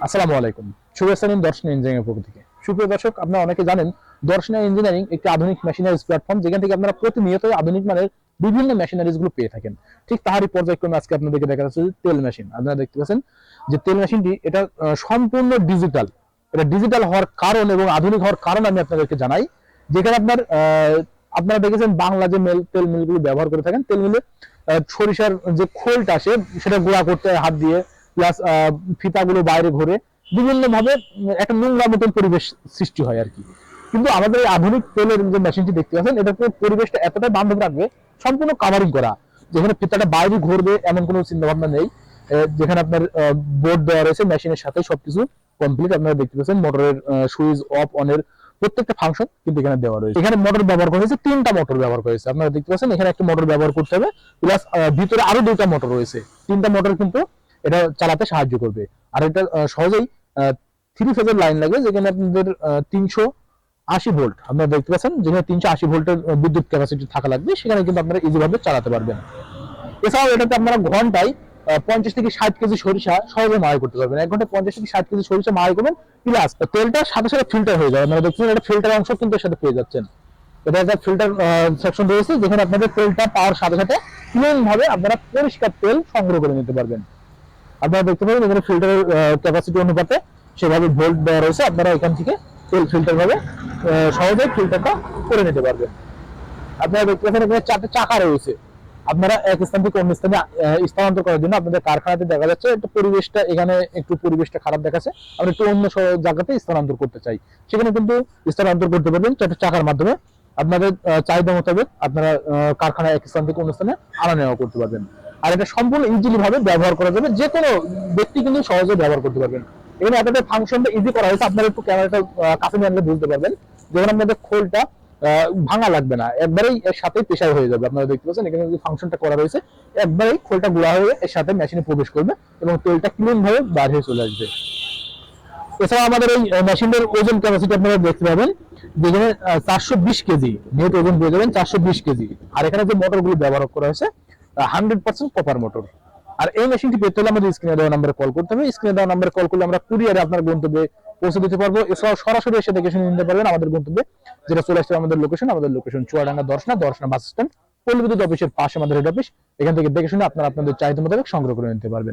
আসসালামু আলাইকুম। শুভেচ্ছা নিন দর্শন ইঞ্জিনিয়ারিং পক্ষ থেকে। সুপ্রিয় দর্শক, আপনারা অনেকে জানেন দর্শন ইঞ্জিনিয়ারিং একটি আধুনিক মেশিনারিজ প্ল্যাটফর্ম, যেখান থেকে আপনারা প্রতিনিয়ত আধুনিক মানের বিভিন্ন মেশিনারিজ গুলো পেয়ে থাকেন। ঠিক তারই পর্যায়ক্রমে আজকে আপনাদেরকে দেখা যাচ্ছে যে তেল মেশিন। আপনারা দেখতে পাচ্ছেন যে তেল মেশিনটি এটা সম্পূর্ণ ডিজিটাল। এটা ডিজিটাল হওয়ার কারণ এবং আধুনিক হওয়ার কারণ আমি আপনাদেরকে জানাই। যেখানে আপনারা দেখেছেন বাংলা যে তেল মিলগুলো ব্যবহার করে থাকেন, তেল মিলে সরিষার যে খোলটা আসে সেটা গুঁড়া করতে হয় হাত দিয়ে, প্লাস ফিতাগুলো বাইরে ঘুরে বিভিন্ন ভাবে একটা নোংরা মতন পরিবেশ সৃষ্টি হয় আর কি। কিন্তু আমাদের এই আধুনিক তেলের যে মেশিনটি দেখতে পাচ্ছেন, এটা পরিবেশটা এতটাই বান্ধব রাখবে, সম্পূর্ণ কাভারিং করা, যেখানে ফিতাটা বাইরে ঘুরবে এমন কোনো চিন্তা ভাবনা নেই। যেখানে আপনার বোর্ড দেওয়া রয়েছে মেশিনের সাথে সবকিছু কমপ্লিট। আপনারা দেখতে পাচ্ছেন মোটরের সুইচ অফ অনের প্রত্যেকটা ফাংশন কিন্তু এখানে দেওয়া রয়েছে। এখানে মোটর ব্যবহার করা হয়েছে, 3টা মোটর ব্যবহার করা হয়েছে। আপনারা দেখতে পাচ্ছেন এখানে একটা মোটর ব্যবহার করতে হবে, প্লাস ভিতরে আরো 2টা মোটর রয়েছে। 3টা মোটর কিন্তু এটা চালাতে সাহায্য করবে। আর এটা সহজেই 3 ফেজের লাইন লাগবে, যেখানে আপনাদের 380 ভোল্ট আপনারা দেখতে পাচ্ছেন, যেখানে 380 ভোল্টের বিদ্যুৎ ক্যাপাসিটি থাকা লাগবে, সেখানে কিন্তু আপনারা ইজি ভাবে চালাতে পারবেন। এছাড়াও এটাতে আপনারা ঘন্টায় 50 থেকে 60 কেজি সরিষা সহজে মাড়াই করতে পারবেন। 1 ঘন্টায় 50 থেকে 60 কেজি সরিষা মাড়াই করবেন, প্লাস তেলটা সাথে সাথে ফিল্টার হয়ে যাবে। আপনারা দেখছেন এটা ফিল্টার অংশ কিন্তু এর সাথে পেয়ে যাচ্ছেন। এটা একটা ফিল্টার সেকশন রয়েছে, যেখানে আপনাদের তেলটা পাওয়ার সাথে সাথে ক্লিন ভাবে আপনারা পরিষ্কার তেল সংগ্রহ করে নিতে পারবেন। আপনারা দেখতে পাবেন এখানে ফিল্টারের ক্যাপাসিটি অনুপাতে সেভাবে ভোল্ট দেওয়া রয়েছে। আপনারা এখান থেকে তেল ফিল্টার ভাবে সহজেই ফিল্টারটা করে নিতে পারবেন। আপনারা দেখতে পাচ্ছেন এখানে 4টে চাকা রয়েছে। আপনারা এক স্থান থেকে অন্য স্থানে স্থানান্তর করার জন্য আপনাদের কারখানাতে দেখা যাচ্ছে একটু পরিবেশটা, এখানে একটু পরিবেশটা খারাপ দেখাচ্ছে, আমরা একটু অন্য জায়গাতে স্থানান্তর করতে চাই, সেখানে কিন্তু স্থানান্তর করতে পারবেন 4টে চাকার মাধ্যমে। আপনাদের চাহিদা মোতাবেক আপনারা কারখানা এক স্থান থেকে অন্য স্থানে আনা নেওয়া করতে পারবেন। আর এটা সম্পূর্ণ ইজিলি ভাবে ব্যবহার করা যাবে, যে কোনো ব্যক্তি কিন্তু সহজে ব্যবহার করতে পারবেন। এখানে আপনাদের ফাংশনটা ইজি করা হয়েছে। আপনারা একটু ক্যামেরাটা কাছে নিয়ে আনলে বুঝতে পারবেন, যেখানে আপনাদের খোলটা ভাঙা লাগবে না, একবারেই এর সাথে পেশার হয়ে যাবে। আপনারা দেখতে পাচ্ছেন এখানে যে ফাংশনটা করা রয়েছে, একবারেই খোলটা গুঁড়া হয়ে এর সাথে মেশিনে প্রবেশ করবে এবং তেলটা ক্লিন ভাবে বার হয়ে চলে আসবে। এছাড়া আমাদের এই মেশিনের ওজন ক্যাপাসিটি আপনারা দেখতে পাবেন, যেখানে 420 কেজি নেট ওজন পেয়ে যাবেন, 420 কেজি। আর এখানে যে মোটরগুলো ব্যবহার করা হয়েছে 100% কপার মোটর। আর এই মেশিনটি পেতে হলে আমাদের স্ক্রিনে দেওয়া নাম্বারে কল করতে হবে। স্ক্রিনে দেওয়া নাম্বারে কল করলে আমরা কুরিয়ারে আপনার গন্তব্যে পৌঁছে দিতে পারবো। এছাড়াও সরাসরি এসে দেখে শুনে নিতে পারবেন আমাদের গন্তব্যে, যেটা চলে আসছে আমাদের location Chuadanga Darshana bus stand, পল্লী বিদ্যুৎ অফিসের পাশে আমাদের হেড অফিস। এখান থেকে দেখে শুনে আপনারা আপনাদের চাহিদা মোতাবেক সংগ্রহ করে নিতে পারবেন।